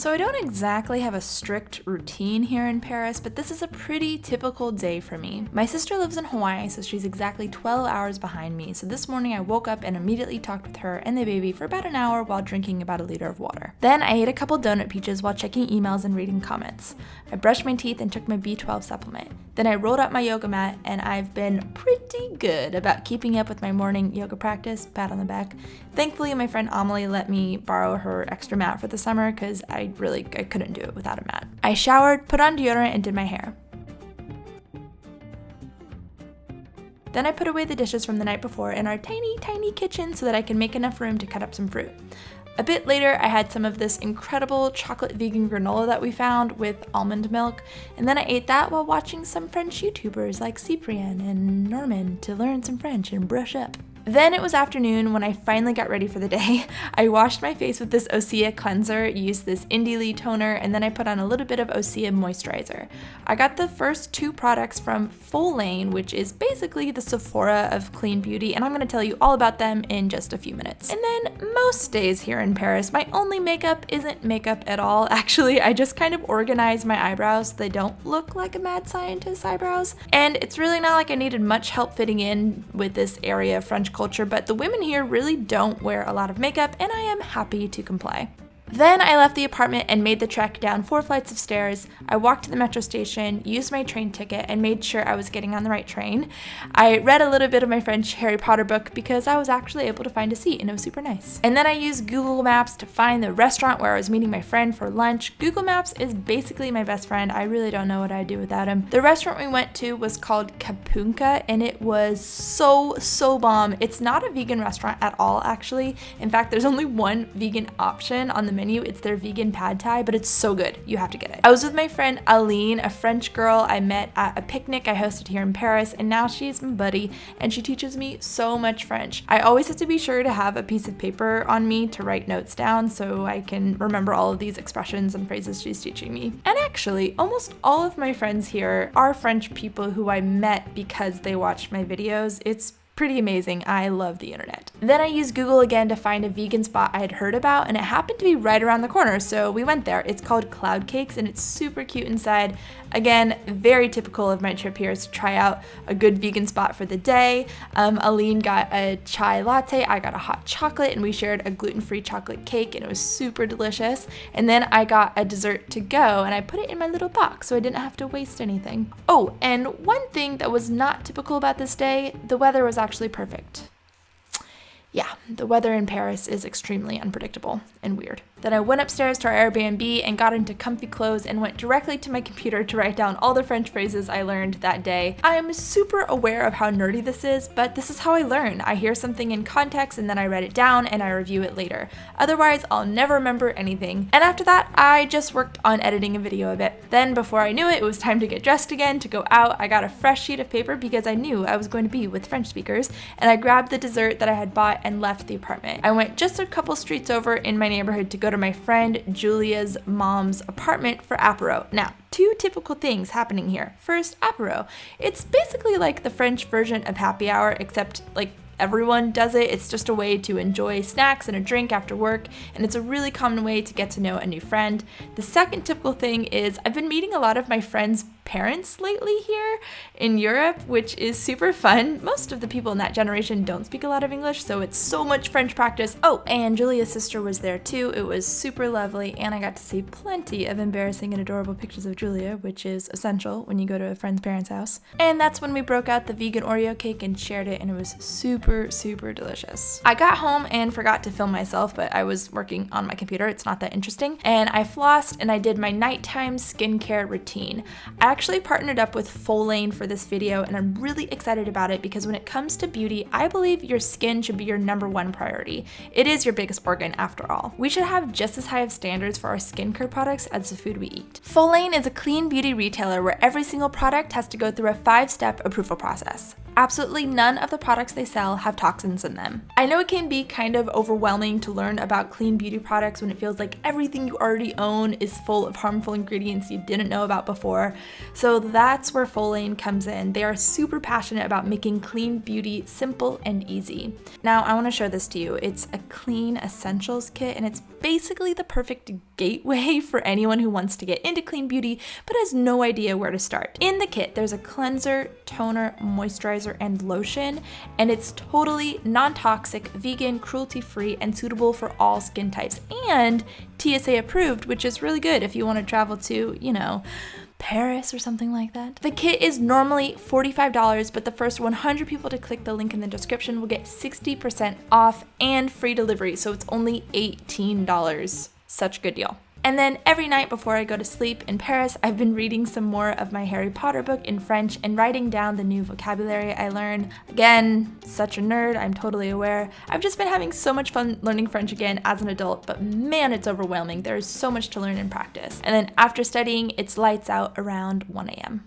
So I don't exactly have a strict routine here in Paris, but this is a pretty typical day for me. My sister lives in Hawaii, so she's exactly 12 hours behind me. So this morning I woke up and immediately talked with her and the baby for about an hour while drinking about a liter of water. Then I ate a couple donut peaches while checking emails and reading comments. I brushed my teeth and took my B12 supplement. Then I rolled up my yoga mat, and I've been pretty good about keeping up with my morning yoga practice, pat on the back. Thankfully, my friend Amelie let me borrow her extra mat for the summer because I couldn't do it without a mat. I showered, put on deodorant, and did my hair. Then I put away the dishes from the night before in our tiny, tiny kitchen so that I can make enough room to cut up some fruit. A bit later, I had some of this incredible chocolate vegan granola that we found with almond milk, and then I ate that while watching some French YouTubers like Cyprien and Norman to learn some French and brush up. Then it was afternoon when I finally got ready for the day. I washed my face with this Osea cleanser, used this Indie Lee toner, and then I put on a little bit of Osea moisturizer. I got the first two products from Folane, which is basically the Sephora of clean beauty, and I'm going to tell you all about them in just a few minutes. And then most days here in Paris, my only makeup isn't makeup at all. Actually, I just kind of organize my eyebrows so they don't look like a mad scientist's eyebrows. And it's really not like I needed much help fitting in with this area of French culture, but the women here really don't wear a lot of makeup, and I am happy to comply. Then I left the apartment and made the trek down 4 flights of stairs. I walked to the metro station, used my train ticket, and made sure I was getting on the right train. I read a little bit of my French Harry Potter book because I was actually able to find a seat, and it was super nice. And then I used Google Maps to find the restaurant where I was meeting my friend for lunch. Google Maps is basically my best friend. I really don't know what I'd do without him. The restaurant we went to was called Kapunka, and it was so bomb. It's not a vegan restaurant at all, actually. In fact, there's only one vegan option on the menu. It's their vegan pad thai, but it's so good. You have to get it. I was with my friend Aline, a French girl I met at a picnic I hosted here in Paris, and now she's my buddy, and she teaches me so much French. I always have to be sure to have a piece of paper on me to write notes down so I can remember all of these expressions and phrases she's teaching me. And actually, almost all of my friends here are French people who I met because they watched my videos. It's pretty amazing. I love the internet. Then I used Google again to find a vegan spot I had heard about, and it happened to be right around the corner, so we went there. It's called Cloud Cakes, and it's super cute inside. Again, very typical of my trip here is to try out a good vegan spot for the day. Aline got a chai latte, I got a hot chocolate, and we shared a gluten-free chocolate cake, and it was super delicious. And then I got a dessert to go, and I put it in my little box so I didn't have to waste anything. Oh, and one thing that was not typical about this day, the weather was actually perfect. Yeah, the weather in Paris is extremely unpredictable and weird. Then I went upstairs to our Airbnb and got into comfy clothes and went directly to my computer to write down all the French phrases I learned that day. I am super aware of how nerdy this is, but this is how I learn. I hear something in context and then I write it down and I review it later. Otherwise, I'll never remember anything. And after that, I just worked on editing a video a bit. Then before I knew it, it was time to get dressed again, to go out. I got a fresh sheet of paper because I knew I was going to be with French speakers, and I grabbed the dessert that I had bought and left the apartment. I went just a couple streets over in my neighborhood to go to my friend Julia's mom's apartment for apéro. Now, two typical things happening here. First, apéro. It's basically like the French version of happy hour, except like everyone does it. It's just a way to enjoy snacks and a drink after work, and it's a really common way to get to know a new friend. The second typical thing is I've been meeting a lot of my friends' parents lately here in Europe, which is super fun. Most of the people in that generation don't speak a lot of English, so it's so much French practice. Oh, and Julia's sister was there too. It was super lovely, and I got to see plenty of embarrassing and adorable pictures of Julia, which is essential when you go to a friend's parents' house. And that's when we broke out the vegan Oreo cake and shared it, and it was super delicious. I got home and forgot to film myself, but I was working on my computer. It's not that interesting. And I flossed and I did my nighttime skincare routine. I actually partnered up with Folane for this video, and I'm really excited about it because when it comes to beauty, I believe your skin should be your #1 priority. It is your biggest organ after all. We should have just as high of standards for our skincare products as the food we eat. Folane is a clean beauty retailer where every single product has to go through a 5-step approval process. Absolutely none of the products they sell have toxins in them. I know it can be kind of overwhelming to learn about clean beauty products when it feels like everything you already own is full of harmful ingredients you didn't know about before. So that's where Folane comes in. They are super passionate about making clean beauty simple and easy. Now I want to show this to you. It's a clean essentials kit, and it's basically the perfect gateway for anyone who wants to get into clean beauty but has no idea where to start. In the kit, there's a cleanser, toner, moisturizer, and lotion, and it's totally non-toxic, vegan, cruelty-free, and suitable for all skin types, and TSA approved, which is really good if you want to travel to, Paris or something like that. The kit is normally $45, but the first 100 people to click the link in the description will get 60% off and free delivery, so it's only $18. Such a good deal. And then every night before I go to sleep in Paris, I've been reading some more of my Harry Potter book in French and writing down the new vocabulary I learn. Again, such a nerd, I'm totally aware. I've just been having so much fun learning French again as an adult, but man, it's overwhelming. There is so much to learn and practice. And then after studying, it's lights out around 1 a.m.